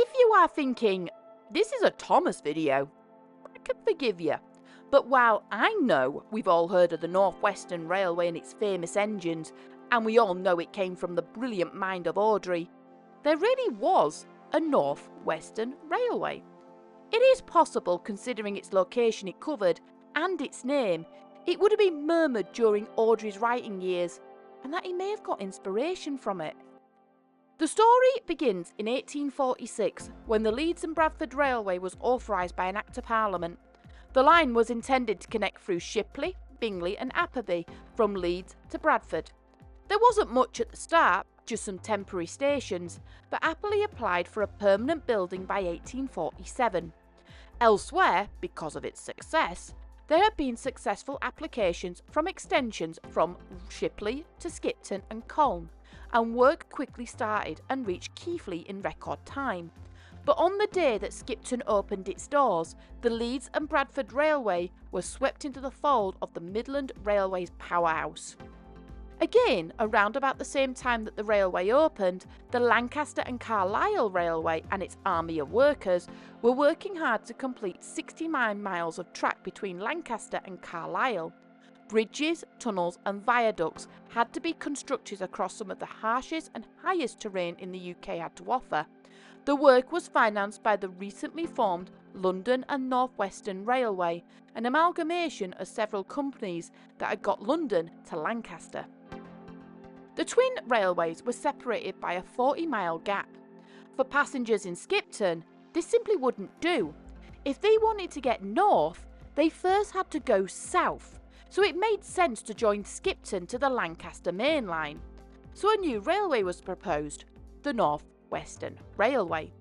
If you are thinking, this is a Thomas video, I can forgive you. But while I know we've all heard of the North Western Railway and its famous engines, and we all know it came from the brilliant mind of Audrey, there really was a North Western Railway. It is possible, considering its location it covered and its name, it would have been murmured during Audrey's writing years, and that he may have got inspiration from it. The story begins in 1846, when the Leeds and Bradford Railway was authorised by an Act of Parliament. The line was intended to connect through Shipley, Bingley and Appleby from Leeds to Bradford. There wasn't much at the start, just some temporary stations, but Appleby applied for a permanent building by 1847. Elsewhere, because of its success, there had been successful applications from extensions from Shipley to Skipton and Colne, and work quickly started and reached Keighley in record time. But on the day that Skipton opened its doors, the Leeds and Bradford Railway was swept into the fold of the Midland Railway's powerhouse. Again, around about the same time that the railway opened, the Lancaster and Carlisle Railway and its army of workers were working hard to complete 69 miles of track between Lancaster and Carlisle. Bridges, tunnels and viaducts had to be constructed across some of the harshest and highest terrain in the UK had to offer. The work was financed by the recently formed London and North Western Railway, an amalgamation of several companies that had got London to Lancaster. The twin railways were separated by a 40-mile gap. For passengers in Skipton, this simply wouldn't do. If they wanted to get north, they first had to go south, so it made sense to join Skipton to the Lancaster Main Line. So a new railway was proposed, the North Western Railway.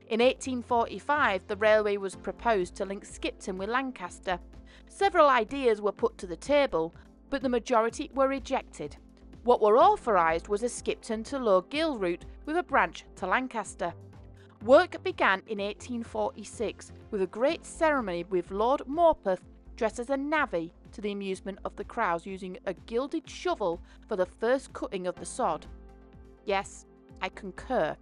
In 1845, the railway was proposed to link Skipton with Lancaster. Several ideas were put to the table, but the majority were rejected. What were authorised was a Skipton to Low Gill route with a branch to Lancaster. Work began in 1846 with a great ceremony with Lord Morpeth dressed as a navvy to the amusement of the crowds, using a gilded shovel for the first cutting of the sod. Yes, I concur.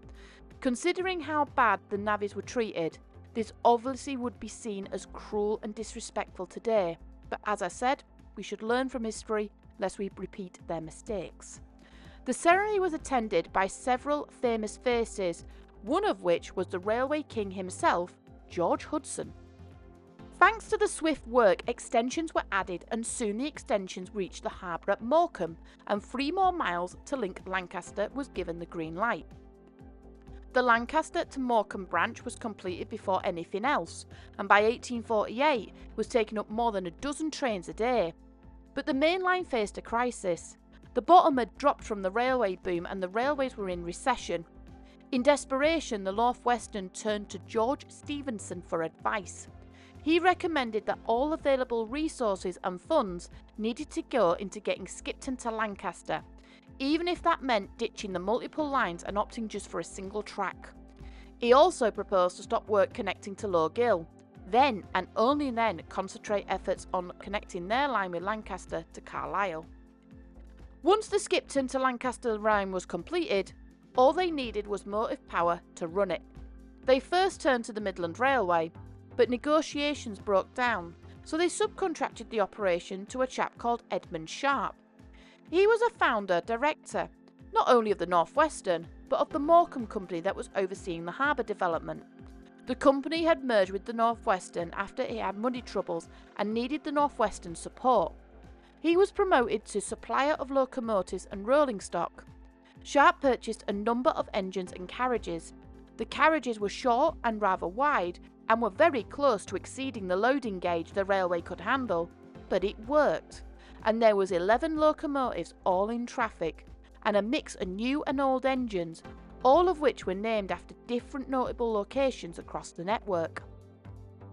Considering how bad the navvies were treated, this obviously would be seen as cruel and disrespectful today, but as I said, we should learn from history lest we repeat their mistakes. The ceremony was attended by several famous faces, one of which was the railway king himself, George Hudson. Thanks to the swift work, extensions were added, and soon the extensions reached the harbour at Morecambe, and 3 more miles to link Lancaster was given the green light. The Lancaster to Morecambe branch was completed before anything else, and by 1848 was taking up more than a dozen trains a day. But the main line faced a crisis. The bottom had dropped from the railway boom and the railways were in recession. In desperation, the North Western turned to George Stephenson for advice. He recommended that all available resources and funds needed to go into getting Skipton to Lancaster, even if that meant ditching the multiple lines and opting just for a single track. He also proposed to stop work connecting to Low Gill, then and only then concentrate efforts on connecting their line with Lancaster to Carlisle. Once the Skipton to Lancaster line was completed, all they needed was motive power to run it. They first turned to the Midland Railway, but negotiations broke down, so they subcontracted the operation to a chap called Edmund Sharp. He was a founder-director, not only of the North Western, but of the Morecambe Company that was overseeing the harbour development. The company had merged with the North Western after it had money troubles and needed the North Western support. He was promoted to supplier of locomotives and rolling stock. Sharp purchased a number of engines and carriages. The carriages were short and rather wide and were very close to exceeding the loading gauge the railway could handle, but it worked, and there was 11 locomotives all in traffic, and a mix of new and old engines, all of which were named after different notable locations across the network.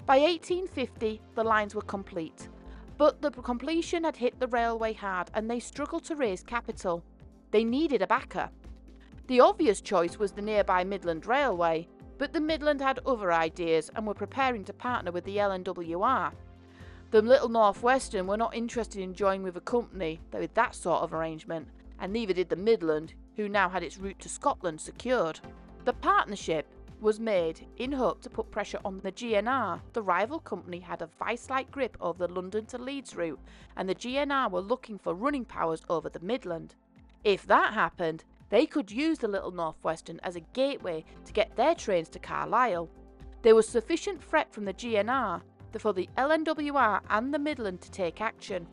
By 1850, the lines were complete, but the completion had hit the railway hard and they struggled to raise capital. They needed a backer. The obvious choice was the nearby Midland Railway, but the Midland had other ideas and were preparing to partner with the LNWR. The Little North Western were not interested in joining with a company with that sort of arrangement, and neither did the Midland, who now had its route to Scotland secured. The partnership, was made in hope to put pressure on the GNR. The rival company had a vice-like grip over the London to Leeds route, and the GNR were looking for running powers over the Midland. If that happened, they could use the Little North Western as a gateway to get their trains to Carlisle. There was sufficient threat from the GNR for the LNWR and the Midland to take action.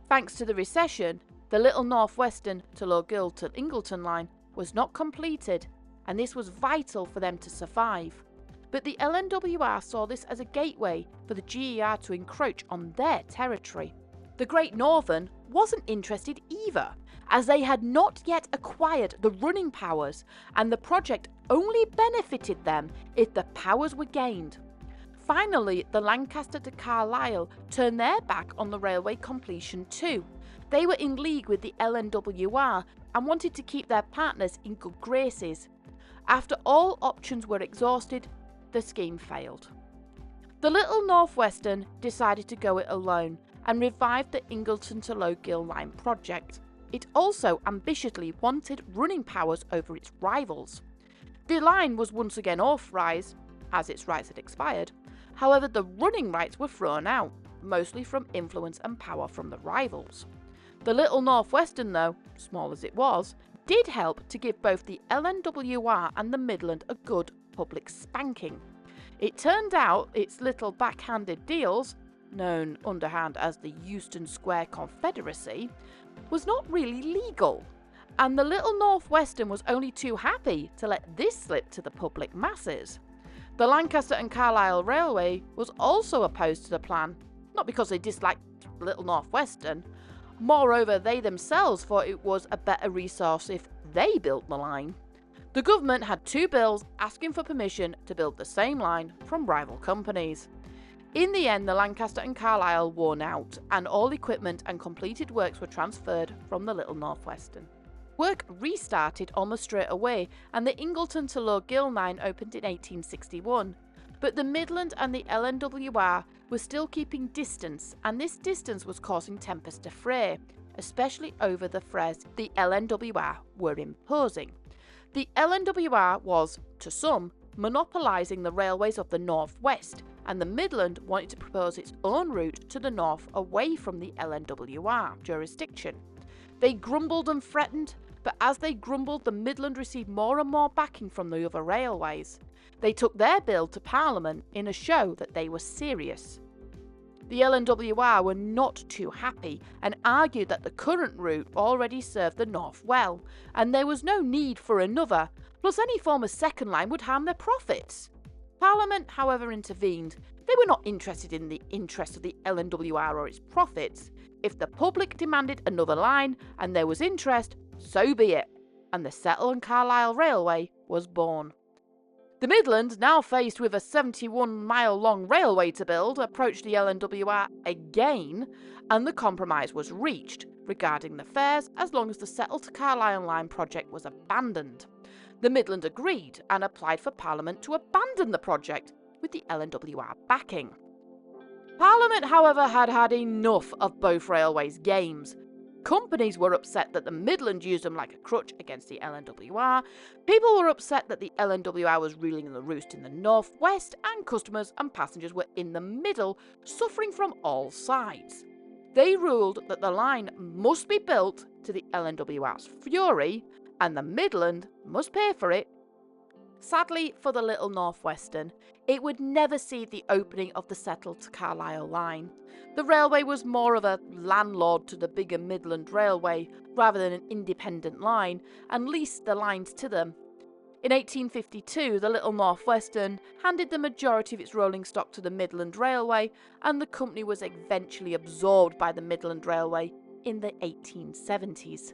Thanks to the recession, the Little North Western to Logill to Ingleton line was not completed, and this was vital for them to survive. But the LNWR saw this as a gateway for the GER to encroach on their territory. The Great Northern wasn't interested either, as they had not yet acquired the running powers, and the project only benefited them if the powers were gained. Finally, the Lancaster to Carlisle turned their back on the railway completion too. They were in league with the LNWR and wanted to keep their partners in good graces. After all options were exhausted, the scheme failed. The Little North Western decided to go it alone and revived the Ingleton to Logill line project. It also ambitiously wanted running powers over its rivals. The line was once again authorised, as its rights had expired. However, the running rights were thrown out, mostly from influence and power from the rivals. The Little North Western, though, small as it was, did help to give both the LNWR and the Midland a good public spanking. It turned out its little backhanded deals, known underhand as the Euston Square Confederacy, was not really legal, and the Little North Western was only too happy to let this slip to the public masses. The Lancaster and Carlisle Railway was also opposed to the plan, not because they disliked Little North Western. Moreover, they themselves thought it was a better resource if they built the line. The government had two bills asking for permission to build the same line from rival companies. In the end, the Lancaster and Carlisle won out, and all equipment and completed works were transferred from the Little North Western. Work restarted almost straight away, and the Ingleton to Logill line opened in 1861. But the Midland and the LNWR were still keeping distance, and this distance was causing tempest to fray, especially over the fares the LNWR were imposing. The LNWR was, to some, monopolising the railways of the North West, and the Midland wanted to propose its own route to the north away from the LNWR jurisdiction. They grumbled and threatened, but as they grumbled, the Midland received more and more backing from the other railways. They took their bill to Parliament in a show that they were serious. The LNWR were not too happy and argued that the current route already served the north well, and there was no need for another, plus any form of second line would harm their profits. Parliament, however, intervened. They were not interested in the interests of the LNWR or its profits. If the public demanded another line and there was interest, so be it, and the Settle and Carlisle Railway was born. The Midland, now faced with a 71-mile-long railway to build, approached the LNWR again, and the compromise was reached regarding the fares as long as the Settle to Carlisle line project was abandoned. The Midland agreed and applied for Parliament to abandon the project, with the LNWR backing. Parliament, however, had had enough of both railways' games. Companies were upset that the Midland used them like a crutch against the LNWR, people were upset that the LNWR was ruling the roost in the northwest, and customers and passengers were in the middle, suffering from all sides. They ruled that the line must be built to the LNWR's fury, and the Midland must pay for it. Sadly for the Little North Western, it would never see the opening of the Settle to Carlisle line. The railway was more of a landlord to the bigger Midland Railway rather than an independent line, and leased the lines to them. In 1852, the Little North Western handed the majority of its rolling stock to the Midland Railway, and the company was eventually absorbed by the Midland Railway in the 1870s.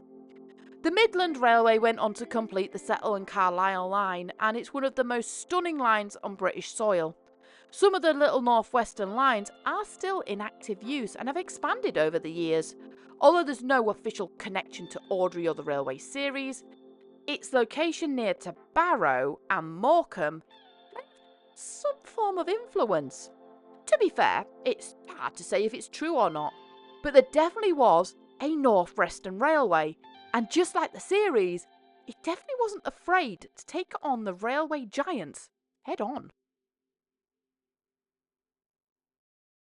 The Midland Railway went on to complete the Settle and Carlisle line, and it's one of the most stunning lines on British soil. Some of the Little North Western lines are still in active use and have expanded over the years. Although there's no official connection to Audrey or the railway series, its location near to Barrow and Morecambe left some form of influence. To be fair, it's hard to say if it's true or not, but there definitely was a North Western Railway. And just like the series, it definitely wasn't afraid to take on the railway giants head on.